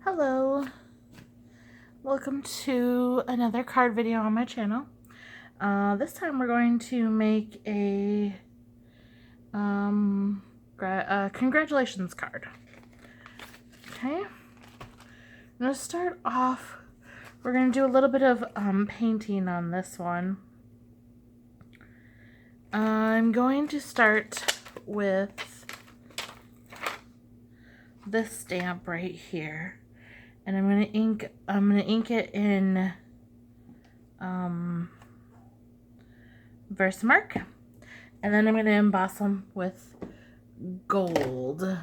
Hello, welcome to another card video on my channel. This time we're going to make a congratulations card. Okay, I'm going to start off, we're going to do a little bit of painting on this one. I'm going to start with this stamp right here. And I'm gonna ink it in Versamark, and then I'm gonna emboss them with gold.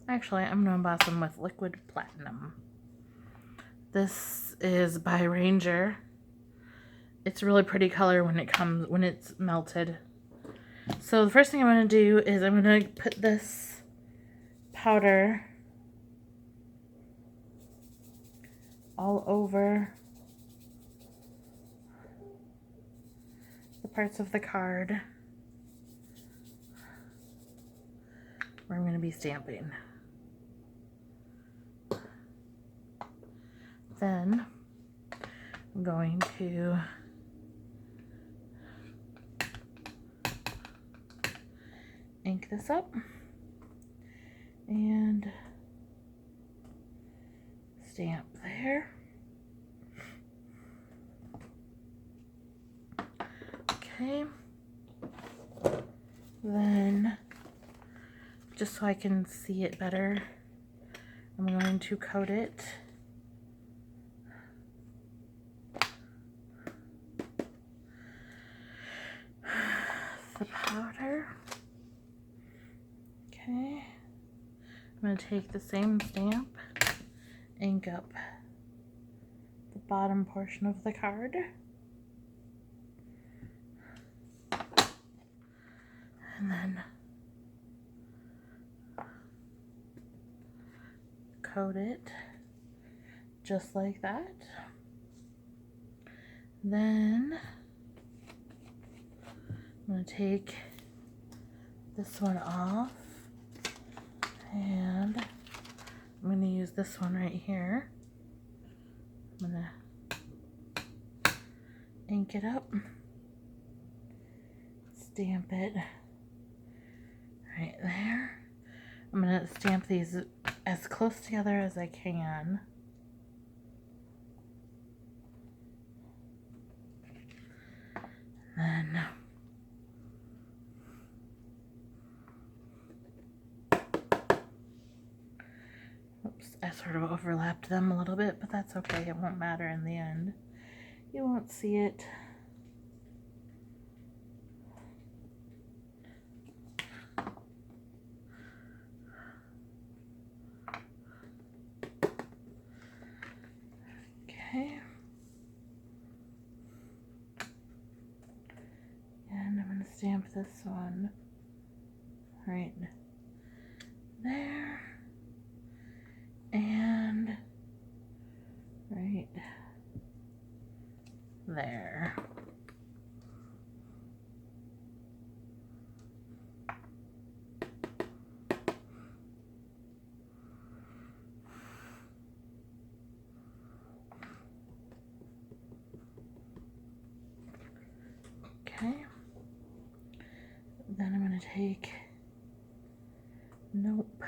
Actually, I'm gonna emboss them with liquid platinum. This is by Ranger. It's a really pretty color when it's melted. So the first thing I'm gonna do is I'm gonna put this powder all over the parts of the card where I'm going to be stamping. Then I'm going to ink this up and stamp there. Okay. Then, just so I can see it better, I'm going to coat it the powder. Okay. I'm going to take the same stamp, ink up the bottom portion of the card. And then coat it just like that. Then I'm going to take this one off, and I'm going to use this one right here. I'm going to ink it up, stamp it right there. I'm going to stamp these as close together as I can. Then oops, I sort of overlapped them a little bit, but that's okay. It won't matter in the end. You won't see it. Okay. And I'm going to stamp this one right there and right there. Okay. Then I'm going to take, nope.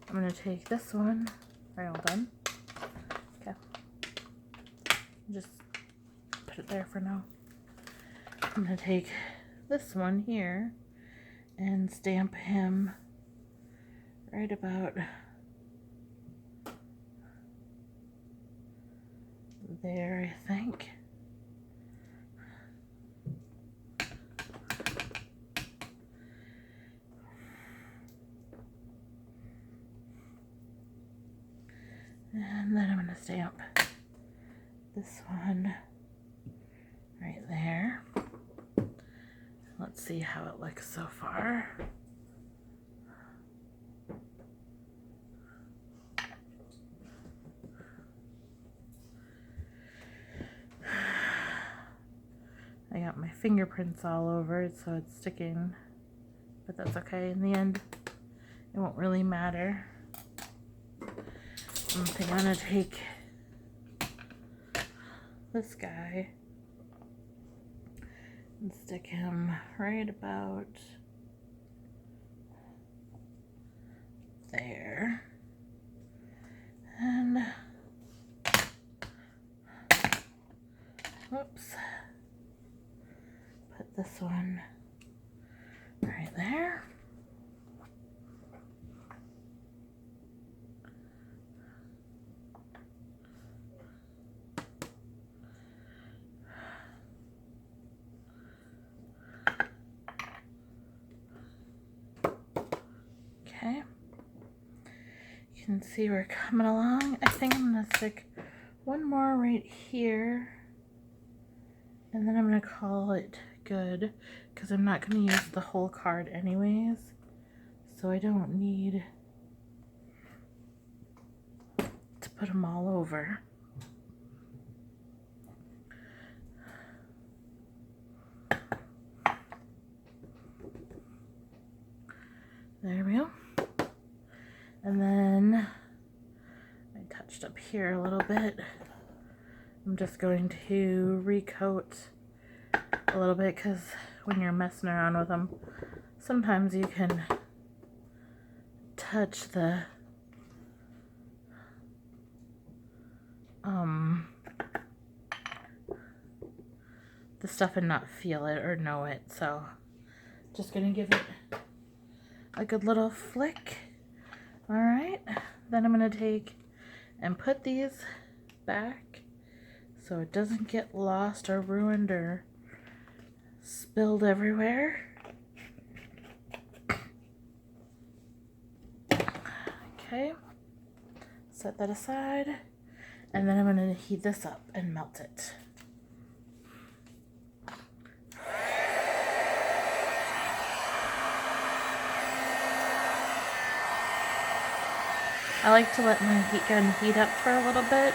I'm going to take this one. Right, all done. Okay. Just put it there for now. I'm going to take this one here and stamp him right about there, I think. And then I'm going to stamp this one right there. Let's see how it looks so far. I got my fingerprints all over it, so it's sticking but that's okay. In the end, it won't really matter. I'm gonna take this guy and stick him right about there. And whoops, put this one right there. Okay, you can see we're coming along. I think I'm gonna stick one more right here, and then I'm gonna call it good because I'm not gonna use the whole card anyways, so I don't need to put them all over. There we go. And then I touched up here a little bit. I'm just going to recoat a little bit because when you're messing around with them, sometimes you can touch the stuff and not feel it or know it. So just gonna give it a good little flick. All right, then I'm gonna take and put these back so it doesn't get lost or ruined or spilled everywhere. Okay, set that aside, and then I'm gonna heat this up and melt it. I like to let my heat gun heat up for a little bit.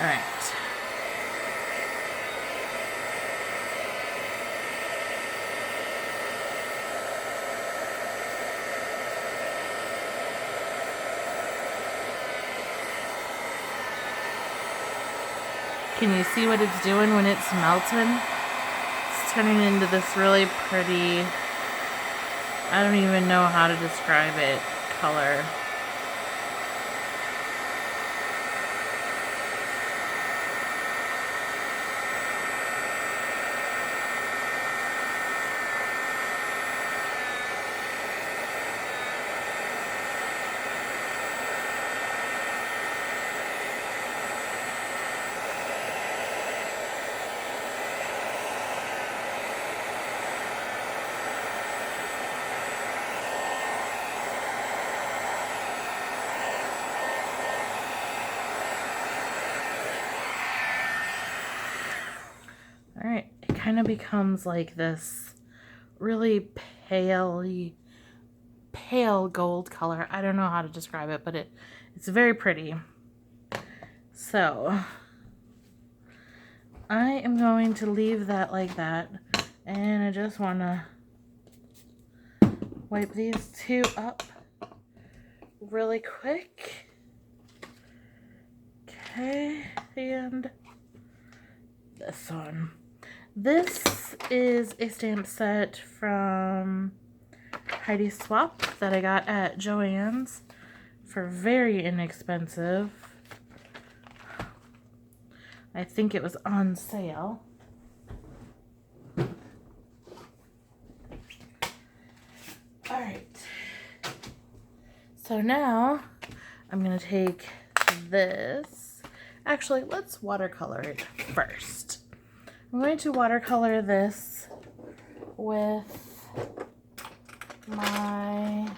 All right. Can you see what it's doing when it's melting? It's turning into this really pretty, I don't even know how to describe it, color. All right, it kind of becomes like this really pale gold color. I don't know how to describe it, but it's very pretty. So I am going to leave that like that, and I just want to wipe these two up really quick. Okay, and this one. This is a stamp set from Heidi Swap that I got at Joann's for very inexpensive. I think it was on sale. All right. So now I'm going to take this. Actually, let's watercolor it first. I'm going to watercolor this with my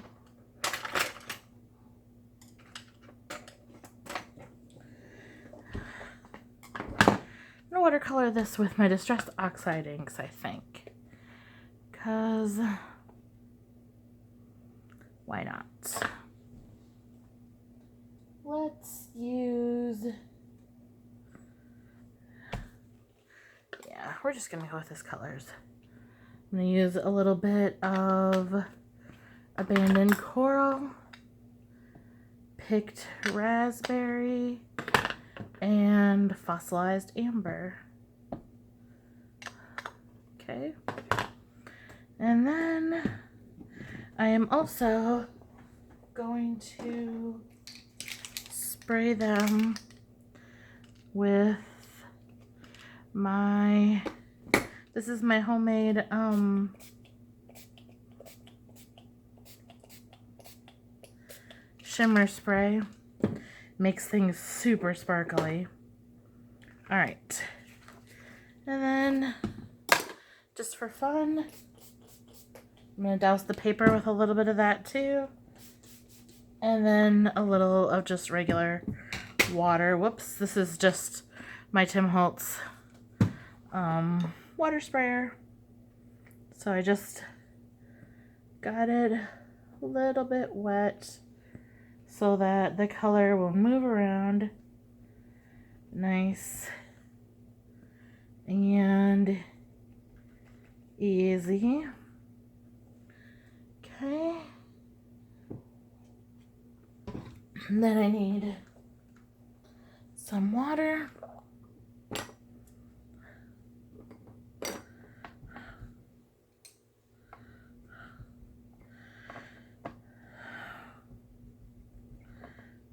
watercolor this with my Distress Oxide inks, I think, because Why not? Let's use... Yeah, we're just going to go with this colors. I'm going to use a little bit of Abandoned Coral, Picked Raspberry, and Fossilized Amber. Okay. And then I am also going to spray them with my, this is my homemade shimmer spray. Makes things super sparkly. All right. And then just for fun, I'm going to douse the paper with a little bit of that too. And then a little of just regular water. Whoops, this is just my Tim Holtz water sprayer. So I just got it a little bit wet so that the color will move around nice and easy. Okay. And then I need some water.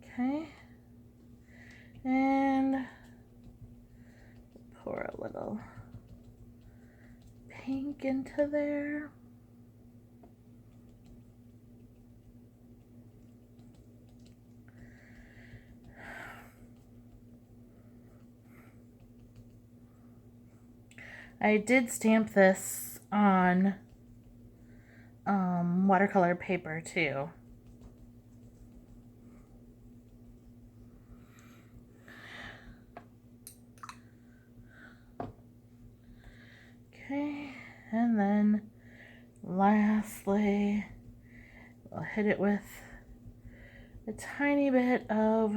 Okay. And pour a little pink into there. I did stamp this on watercolor paper too. Okay, and then lastly, we'll hit it with a tiny bit of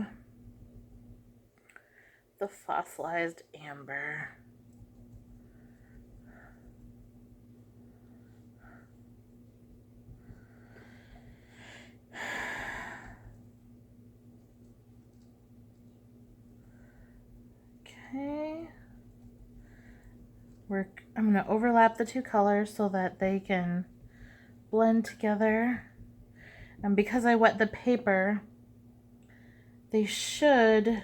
the fossilized amber. Okay. I'm going to overlap the two colors so that they can blend together. And because I wet the paper, they should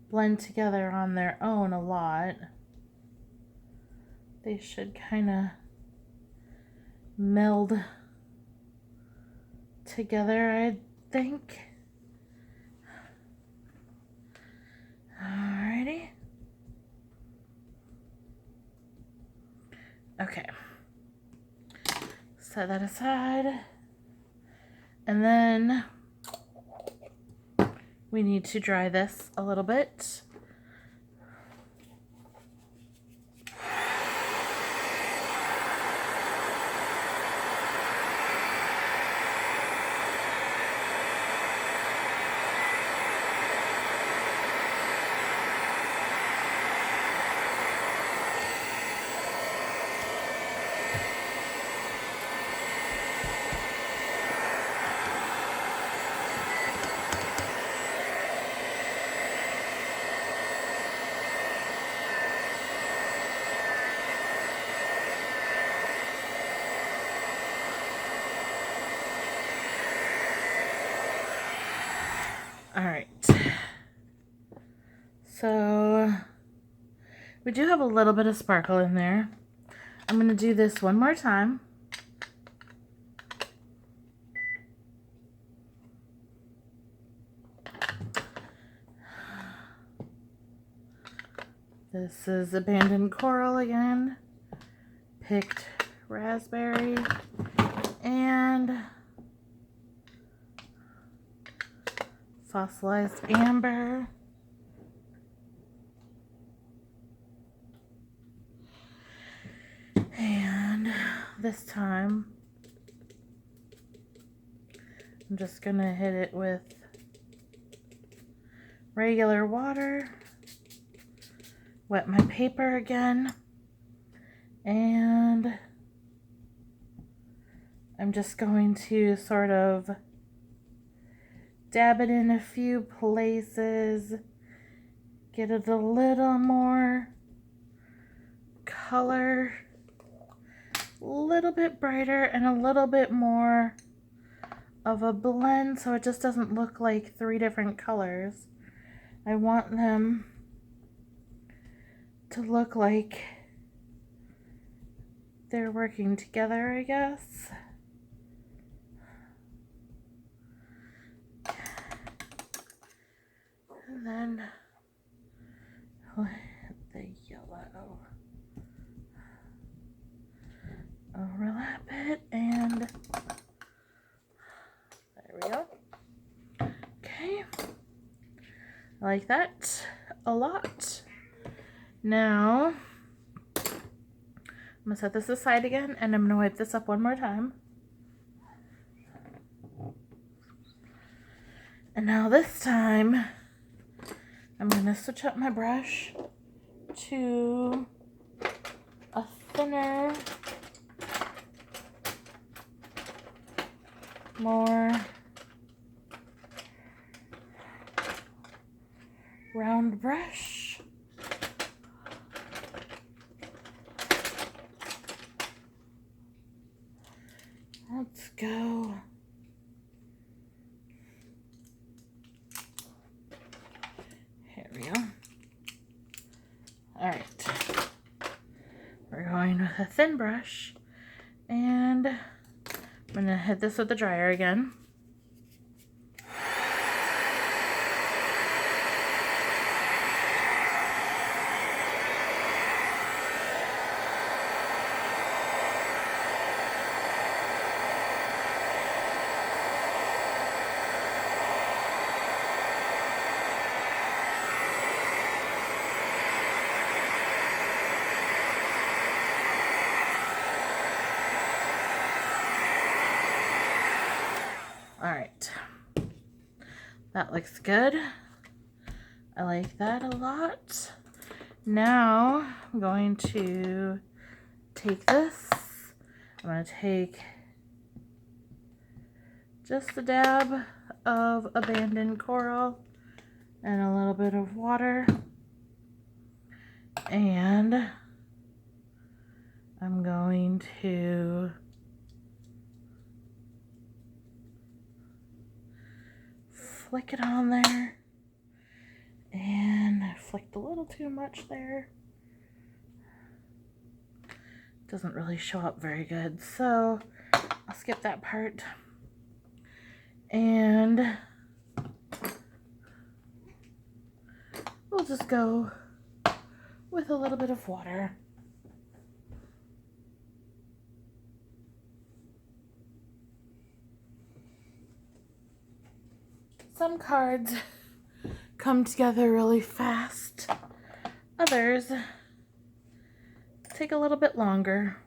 blend together on their own a lot. They should kind of meld together, I think. Alrighty. Okay. Set that aside. And then we need to dry this a little bit. All right, so we do have a little bit of sparkle in there. I'm going to do this one more time. This is Abandoned Coral again, Picked Raspberry, and Fossilized Amber. And this time I'm just gonna hit it with regular water, wet my paper again, and I'm just going to sort of dab it in a few places, get it a little more color, a little bit brighter and a little bit more of a blend so it just doesn't look like three different colors. I want them to look like they're working together, I guess. And then I'll hit the yellow. Overlap it, and there we go. Okay, I like that a lot. Now I'm gonna set this aside again, and I'm gonna wipe this up one more time. And now this time I'm gonna switch up my brush to a thinner, more round brush. Let's go. Here we go. All right. We're going with a thin brush, and I'm gonna hit this with the dryer again. All right, that looks good. I like that a lot. Now I'm going to take this. I'm going to take just a dab of abandoned coral and a little bit of water, and I'm going to flick it on there, and I flicked a little too much there. Doesn't really show up very good, so I'll skip that part. And we'll just go with a little bit of water. Some cards come together really fast. Others take a little bit longer.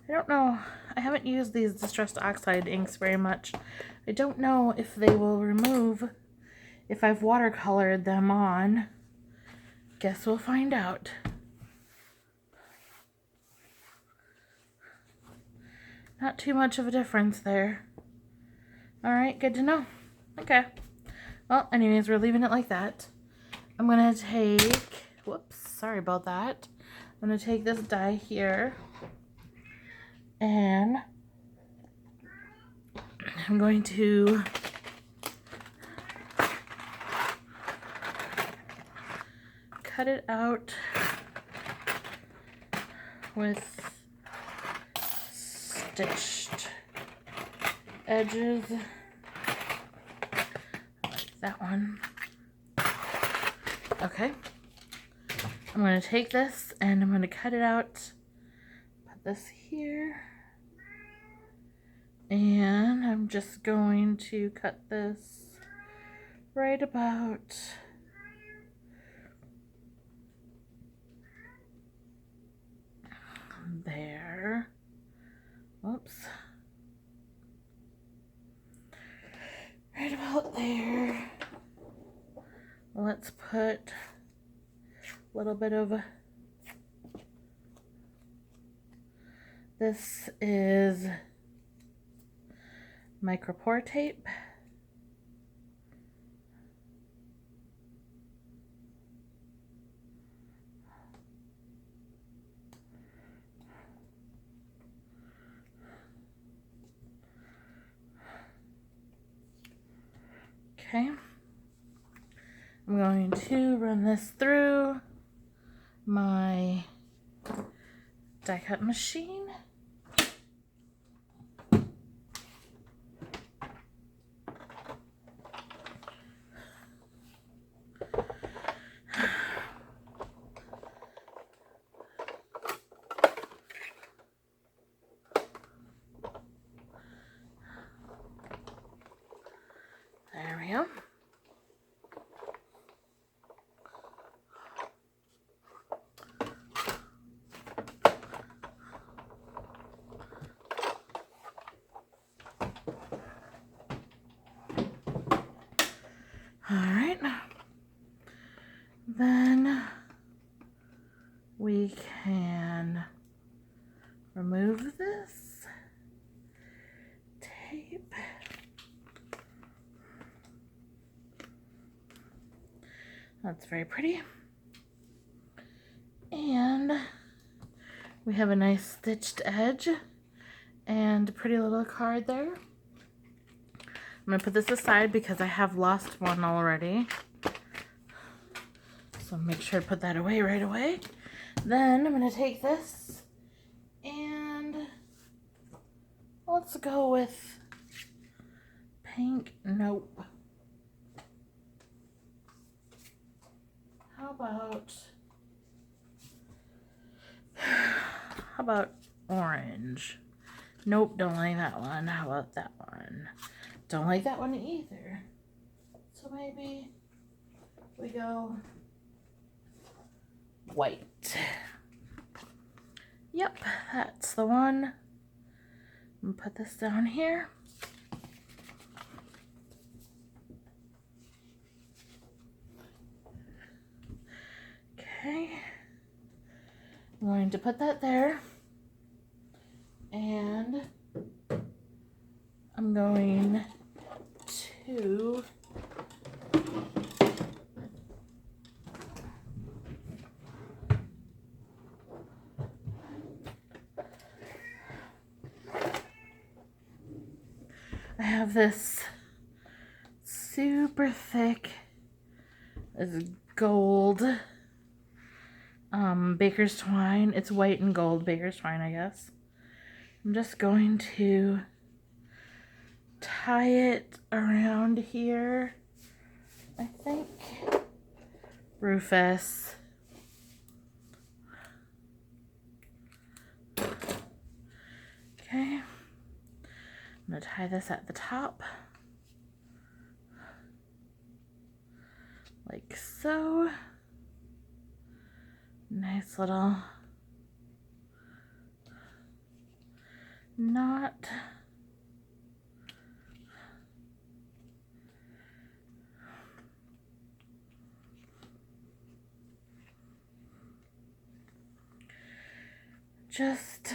I don't know. I haven't used these Distressed Oxide inks very much. I don't know if they will remove if I've watercolored them on. Guess we'll find out. Not too much of a difference there. Alright, good to know. Okay. Well, anyways, we're leaving it like that. I'm gonna take, whoops, sorry about that. I'm gonna take this die here, and I'm going to cut it out with stitched edges, like that one. Okay, I'm going to take this and I'm going to cut it out, put this here, and I'm just going to cut this right about there. Let's put a little bit of, this is micropore tape. Okay, I'm going to run this through my die cut machine. There we go. All right, then we can remove this tape. That's very pretty. And we have a nice stitched edge and a pretty little card there. I'm going to put this aside because I have lost one already. So make sure to put that away right away. Then I'm going to take this and let's go with pink. Nope. How about orange? Nope, don't like that one. How about that one? Don't like that one either. So maybe we go white. Yep, that's the one. I'm gonna put this down here. Okay. I'm going to put that there. And I'm going to I have this super thick, this gold baker's twine. It's white and gold baker's twine, I guess. I'm just going to tie it around here, I think. Rufus. Okay. I'm going to tie this at the top. Like so. Nice little knot. Just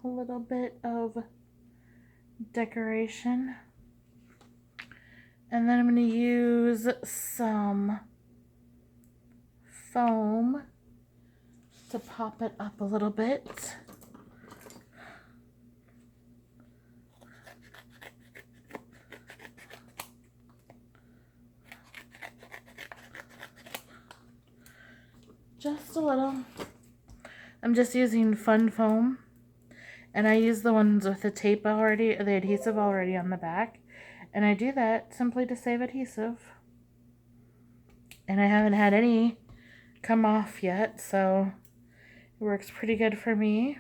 a little bit of decoration. And then I'm going to use some foam to pop it up a little bit. Just a little. I'm just using Fun Foam, and I use the ones with the tape already, the adhesive already on the back, and I do that simply to save adhesive. And I haven't had any come off yet, so it works pretty good for me.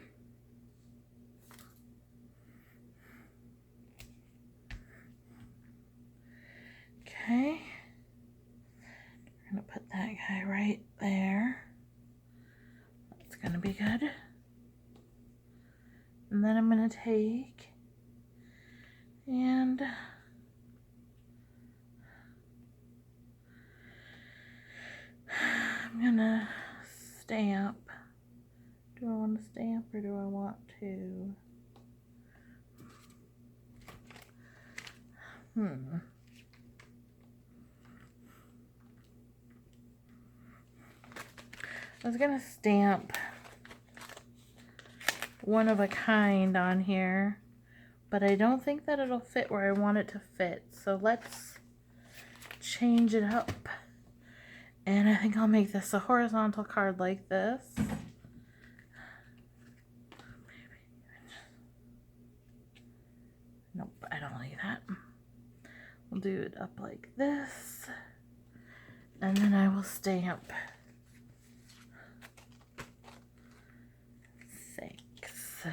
Okay, I'm gonna put that guy right there. That's gonna be good. And then I'm gonna take and I'm gonna stamp. Do I want to stamp or do I want to? I was gonna stamp one of a kind on here, but I don't think that it'll fit where I want it to fit. So let's change it up. And I think I'll make this a horizontal card like this. Nope, I don't like that. We'll do it up like this. And then I will stamp thanks.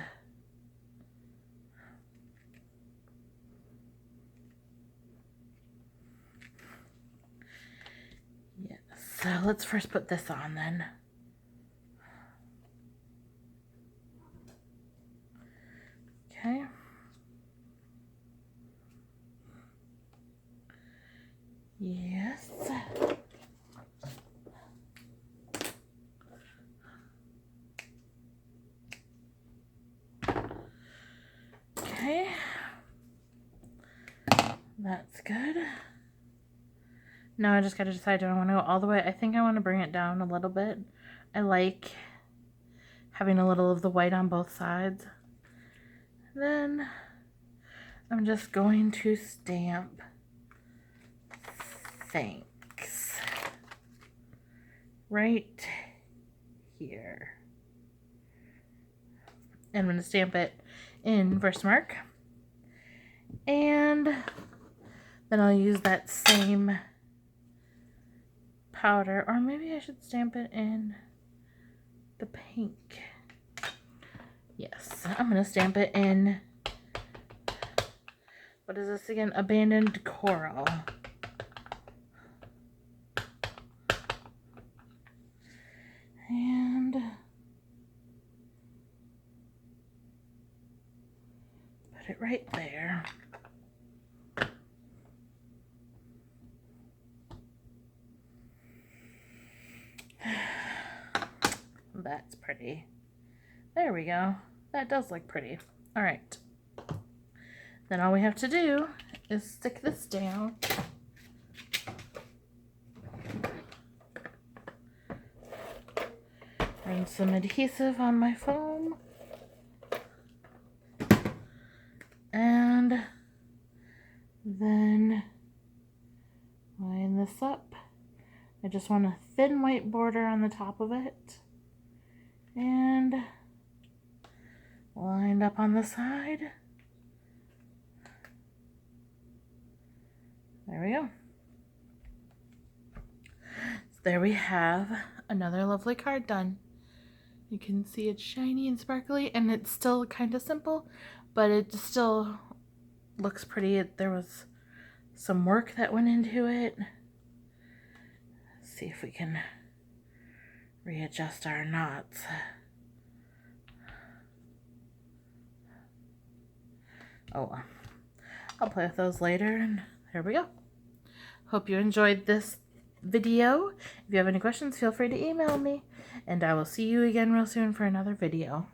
Yes, so let's first put this on then. Okay. Yes. Okay. That's good. Now I just gotta decide, do I want to go all the way? I think I want to bring it down a little bit. I like having a little of the white on both sides. Then I'm just going to stamp thanks right here. And I'm going to stamp it in Versamark. And then I'll use that same powder, or maybe I should stamp it in the pink. Yes, I'm going to stamp it in, what is this again? Abandoned Coral. And put it right there. That's pretty. There we go. That does look pretty. All right. Then all we have to do is stick this down. Run some adhesive on my foam. And then line this up. I just want a thin white border on the top of it. And lined up on the side. There we go. So there we have another lovely card done. You can see it's shiny and sparkly, and it's still kind of simple, but it still looks pretty. There was some work that went into it. Let's see if we can readjust our knots. Oh well. I'll play with those later, and there we go. Hope you enjoyed this video. If you have any questions, feel free to email me, and I will see you again real soon for another video.